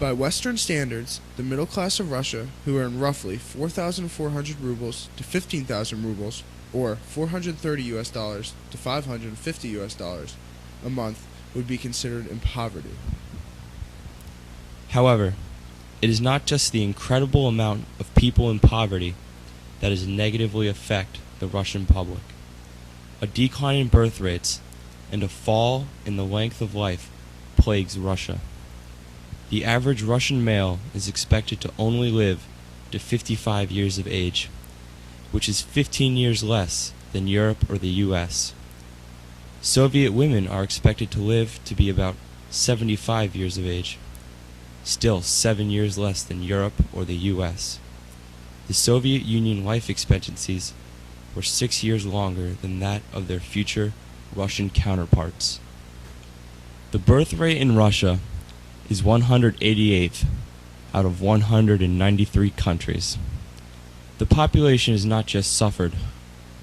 By Western standards, the middle class of Russia, who earn roughly 4,400 rubles to 15,000 rubles, or $430 to $550 a month, would be considered in poverty. However, it is not just the incredible amount of people in poverty that has negatively affect the Russian public. A decline in birth rates and a fall in the length of life plagues Russia. The average Russian male is expected to only live to 55 years of age, which is 15 years less than Europe or the US. Soviet women are expected to live to be about 75 years of age, still 7 years less than Europe or the US. The Soviet Union life expectancies were 6 years longer than that of their future Russian counterparts. The birth rate in Russia is 188th out of 193 countries. The population has not just suffered,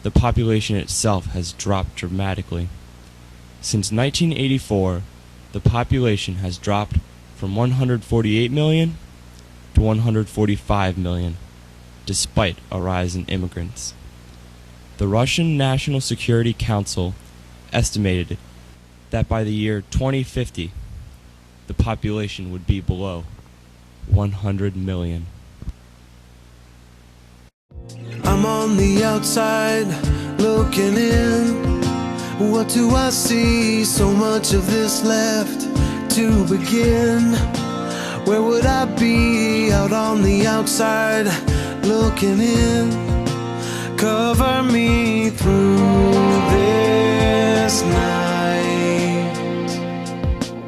the population itself has dropped dramatically. Since 1984, the population has dropped from 148 million to 145 million, despite a rise in immigrants. The Russian National Security Council estimated that by the year 2050, the population would be below 100 million. I'm on the outside looking in. What do I see? So much of this left to begin. Where would I be out on the outside looking in? Cover me through this night.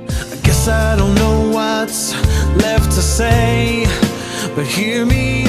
I guess I don't know what's left to say, but hear me